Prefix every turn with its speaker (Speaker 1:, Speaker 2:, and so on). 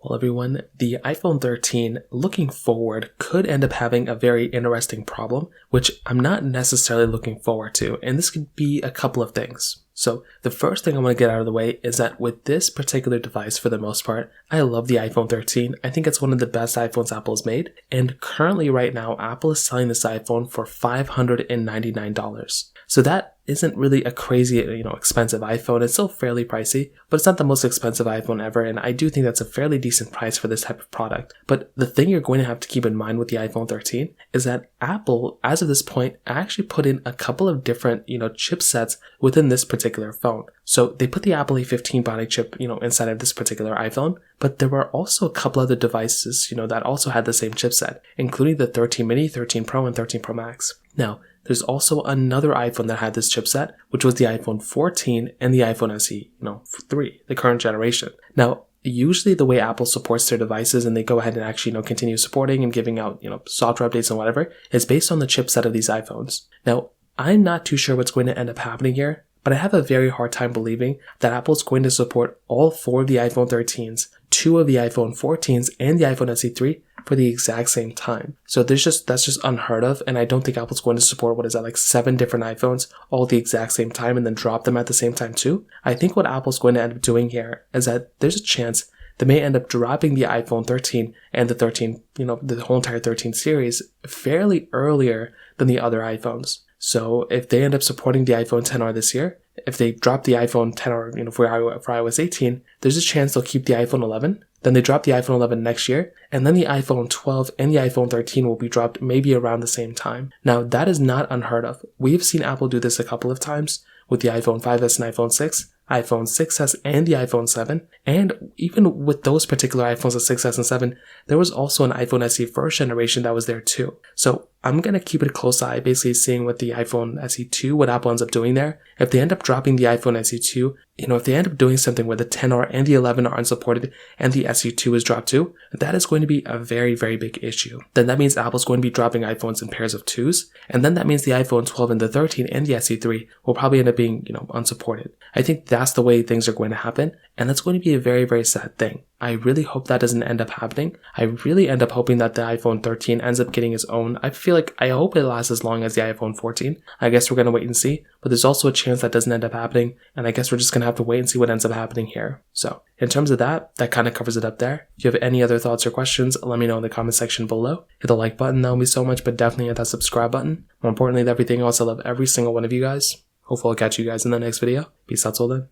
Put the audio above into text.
Speaker 1: Well, everyone, the iPhone 13 looking forward could end up having a very interesting problem, which I'm not necessarily looking forward to, and this could be a couple of things. So the first thing I want to get out of the way is that with this particular device, for the most part, I love the iPhone 13. I think it's one of the best iPhones Apple's made, and currently right now, Apple is selling this iPhone for $599. So that isn't really a crazy, expensive iPhone. It's still fairly pricey, but it's not the most expensive iPhone ever, and I do think that's a fairly decent price for this type of product. But the thing you're going to have to keep in mind with the iPhone 13 is that Apple, as of this point, actually put in a couple of different, chipsets within this particular phone. So they put the Apple A15 Bionic chip, inside of this particular iPhone, but there were also a couple other devices, that also had the same chipset, including the 13 mini, 13 Pro, and 13 Pro Max. Now, there's also another iPhone that had this chipset, which was the iPhone 14 and the iPhone SE, 3, the current generation. Now, usually the way Apple supports their devices and they go ahead and actually, continue supporting and giving out, software updates and whatever, is based on the chipset of these iPhones. Now, I'm not too sure what's going to end up happening here, but I have a very hard time believing that Apple's going to support all 4 of the iPhone 13s, 2 of the iPhone 14s, and the iPhone SE3 for the exact same time. So that's just unheard of, and I don't think Apple's going to support, 7 different iPhones all at the exact same time and then drop them at the same time too. I think what Apple's going to end up doing here is that there's a chance they may end up dropping the iPhone 13 and the 13, the whole entire 13 series fairly earlier than the other iPhones. So if they end up supporting the iPhone XR this year, if they drop the iPhone XR, for iOS 18, there's a chance they'll keep the iPhone 11. Then they drop the iPhone 11 next year, and then the iPhone 12 and the iPhone 13 will be dropped maybe around the same time. Now, that is not unheard of. We've seen Apple do this a couple of times with the iPhone 5S and iPhone 6, iPhone 6S and the iPhone 7, and even with those particular iPhones, the 6S and 7, there was also an iPhone SE first generation that was there too. So I'm going to keep it a close eye, basically seeing with the iPhone SE2, what Apple ends up doing there. If they end up dropping the iPhone SE2, if they end up doing something where the XR and the 11 are unsupported and the SE2 is dropped too, that is going to be a very, very big issue. Then that means Apple's going to be dropping iPhones in pairs of 2s, and then that means the iPhone 12 and the 13 and the SE3 will probably end up being, unsupported. I think that's the way things are going to happen, and that's going to be a very, very sad thing. I really hope that doesn't end up happening. I really end up hoping that the iPhone 13 ends up getting its own. I hope it lasts as long as the iPhone 14. I guess we're going to wait and see, but there's also a chance that doesn't end up happening, and I guess we're just going to have to wait and see what ends up happening here. So in terms of that kind of covers it up there. If you have any other thoughts or questions, let me know in the comment section below. Hit the like button, that would mean so much, but definitely hit that subscribe button. More importantly than everything else, I love every single one of you guys. Hopefully I'll catch you guys in the next video. Peace out till then.